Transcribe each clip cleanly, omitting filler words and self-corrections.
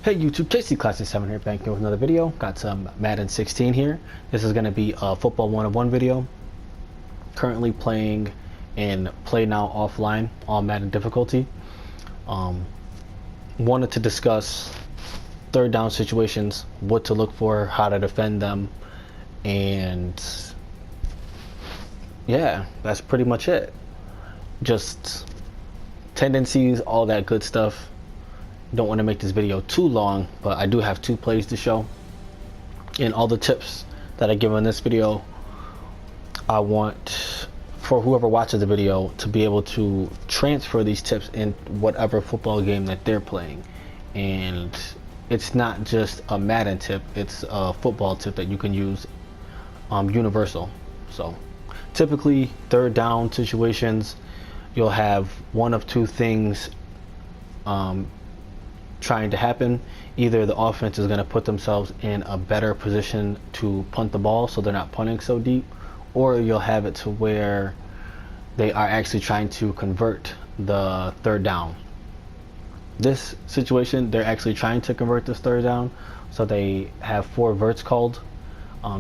Hey YouTube, Casey Classic 7 here, back with another video. Got some Madden 16 here. This is going to be a football 1-on-1 video. Currently playing in Play Now Offline on Madden difficulty. Wanted to discuss third down situations, what to look for, how to defend them, and yeah, that's pretty much it. Just tendencies, all that good stuff. Don't want to make this video too long, but I do have 2 plays to show, and all the tips that I give in this video, I want for whoever watches the video to be able to transfer these tips in whatever football game that they're playing. And it's not just a Madden tip, it's a football tip that you can use universal. So typically third down situations, you'll have one of 2 things trying to happen. Either the offense is going to put themselves in a better position to punt the ball so they're not punting so deep, or you'll have it to where they are actually trying to convert the third down. This situation, they're actually trying to convert this third down, so they have 4 verts called.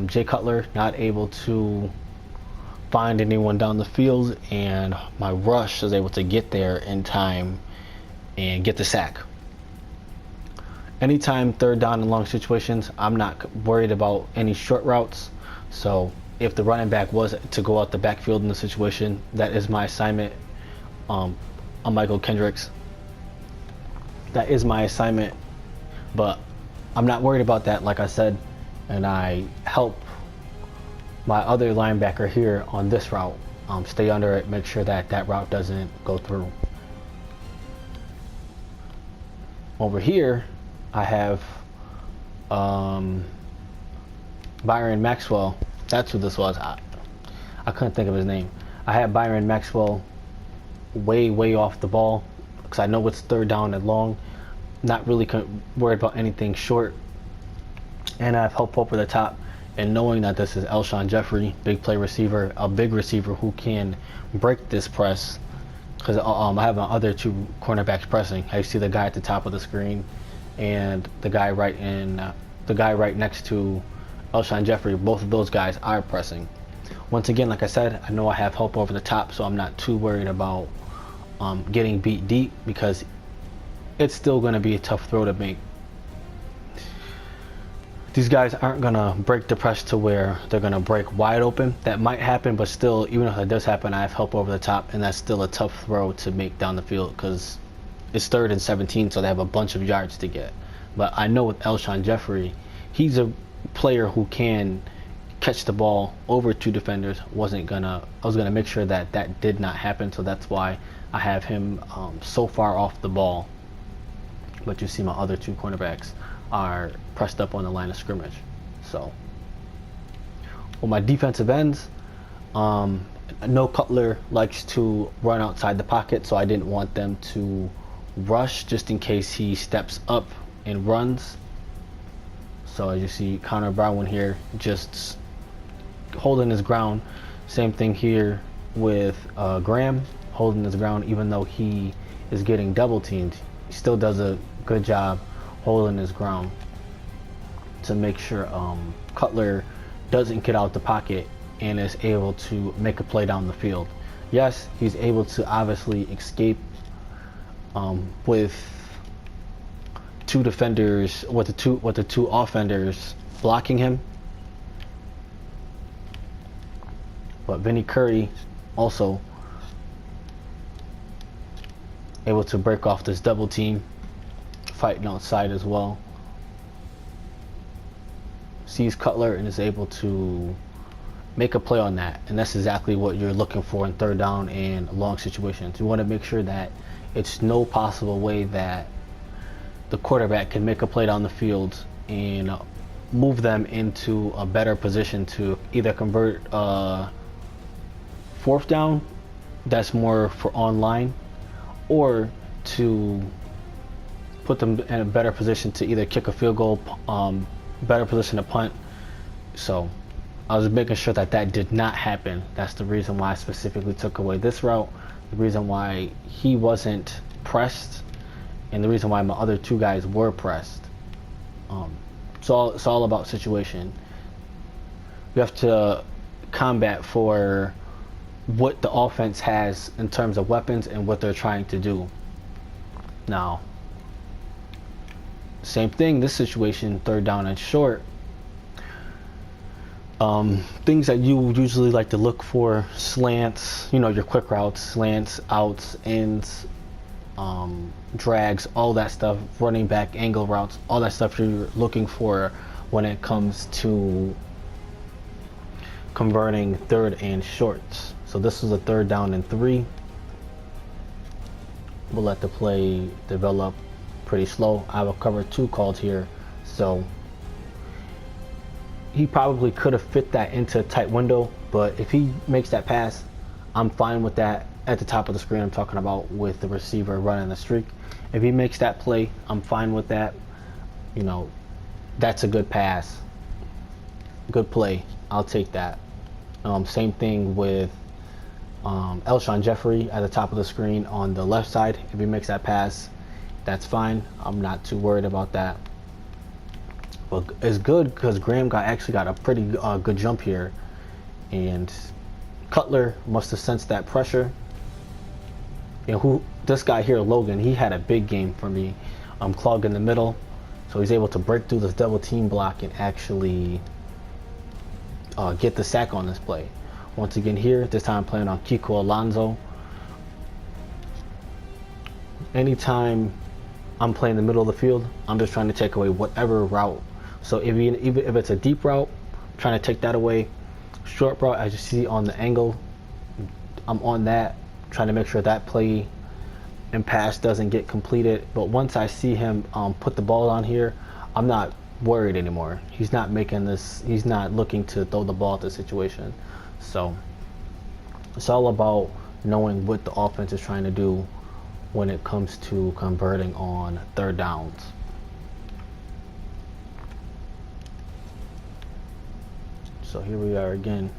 Jay Cutler not able to find anyone down the field, and my rush is able to get there in time and get the sack. Anytime third down and long situations, I'm not worried about any short routes. So if the running back was to go out the backfield in the situation, that is my assignment. On Michael Kendricks, that is my assignment, but I'm not worried about that, like I said, and I help my other linebacker here on this route stay under it, make sure that that route doesn't go through. Over here I have Byron Maxwell. That's who this was. I couldn't think of his name. I had Byron Maxwell way off the ball because I know it's third down and long. Not really worried about anything short. And I have help over the top. And knowing that this is Alshon Jeffrey, big play receiver, a big receiver who can break this press. Because I have my other 2 cornerbacks pressing. I see the guy at the top of the screen and the guy right next to Alshon Jeffrey. Both of those guys are pressing. Once again, like I said, I know I have help over the top, so I'm not too worried about getting beat deep, because it's still going to be a tough throw to make. These guys aren't going to break the press to where they're going to break wide open. That might happen, but still, even if that does happen, I have help over the top, and that's still a tough throw to make down the field because it's 3rd and 17, so they have a bunch of yards to get. But I know with Alshon Jeffrey, he's a player who can catch the ball over 2 defenders. I was gonna make sure that that did not happen, so that's why I have him so far off the ball. But you see my other 2 cornerbacks are pressed up on the line of scrimmage. So with my defensive ends, no Cutler likes to run outside the pocket, so I didn't want them to rush just in case he steps up and runs. So as you see, Connor Brown here just holding his ground. Same thing here with Graham, holding his ground even though he is getting double teamed. He still does a good job holding his ground to make sure Cutler doesn't get out the pocket and is able to make a play down the field. Yes, he's able to obviously escape with 2 defenders, with the two offenders blocking him. But Vinny Curry also able to break off this double team, fighting outside as well. Sees Cutler and is able to make a play on that, and that's exactly what you're looking for in third down and long situations. You want to make sure that it's no possible way that the quarterback can make a play down the field and move them into a better position to either convert 4th down, that's more for online, or to put them in a better position to either kick a field goal, better position to punt. So I was making sure that that did not happen. That's the reason why I specifically took away this route, the reason why he wasn't pressed, and the reason why my other 2 guys were pressed. It's all about situation. You have to combat for what the offense has in terms of weapons and what they're trying to do. Now, same thing, this situation, third down and short. Things that you usually like to look for: slants, your quick routes, slants, outs, ins, drags, all that stuff, running back angle routes, all that stuff you're looking for when it comes to converting third and shorts. So this was a third down and 3. We'll let the play develop pretty slow. I have a cover 2 called here, so he probably could have fit that into a tight window, but if he makes that pass, I'm fine with that. At the top of the screen, I'm talking about with the receiver running the streak. If he makes that play, I'm fine with that. That's a good pass, good play. I'll take that. Same thing with Elshon Jeffrey at the top of the screen on the left side. If he makes that pass, that's fine. I'm not too worried about that. But it's good because Graham actually got a pretty good jump here, and Cutler must have sensed that pressure. And this guy here, Logan, he had a big game for me. Clog in the middle, so he's able to break through this double team block and actually get the sack on this play. Once again here, this time I'm playing on Kiko Alonso. Anytime I'm playing the middle of the field, I'm just trying to take away whatever route. So even if it's a deep route, I'm trying to take that away. Short route, as you see on the angle, I'm on that, trying to make sure that play and pass doesn't get completed. But once I see him put the ball on here, I'm not worried anymore. He's not looking to throw the ball at the situation. So it's all about knowing what the offense is trying to do when it comes to converting on third downs. So here we are again.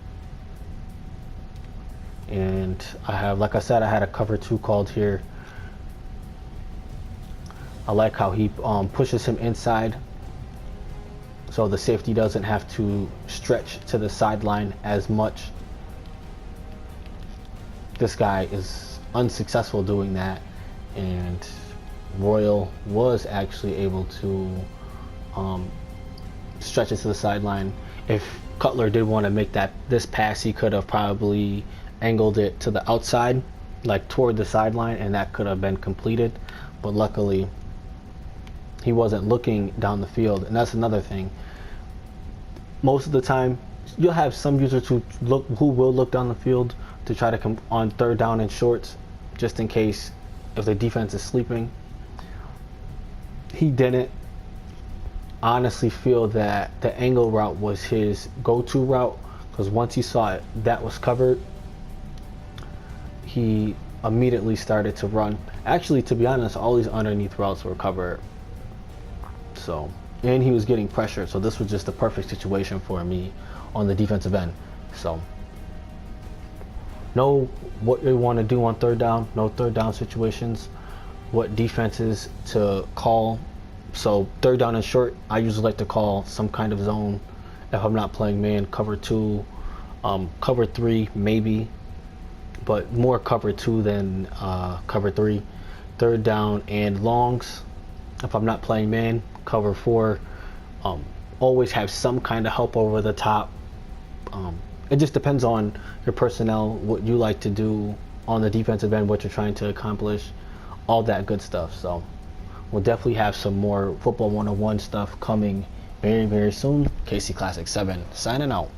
And like I said, I had a cover 2 called here. I like how he pushes him inside, so the safety doesn't have to stretch to the sideline as much. This guy is unsuccessful doing that, and Royal was actually able to stretch it to the sideline. If Cutler did want to make this pass, he could have probably angled it to the outside, like toward the sideline, and that could have been completed. But luckily, he wasn't looking down the field, and that's another thing. Most of the time, you'll have some users who will look down the field to try to come on third down and shorts, just in case if the defense is sleeping. He didn't. Honestly feel that the angle route was his go-to route, because once he saw it that was covered, he immediately started to run. Actually, to be honest, all these underneath routes were covered. So, and he was getting pressure, so this was just the perfect situation for me on the defensive end. So, know what you want to do on third down, know third down situations, what defenses to call. So third down and short, I usually like to call some kind of zone if I'm not playing man. Cover 2, cover 3 maybe, but more cover 2 than cover 3. Third down and longs, if I'm not playing man. Cover 4, always have some kind of help over the top. It just depends on your personnel, what you like to do on the defensive end, what you're trying to accomplish, all that good stuff. So we'll definitely have some more Football 101 stuff coming very, very soon. KC Classic 7 signing out.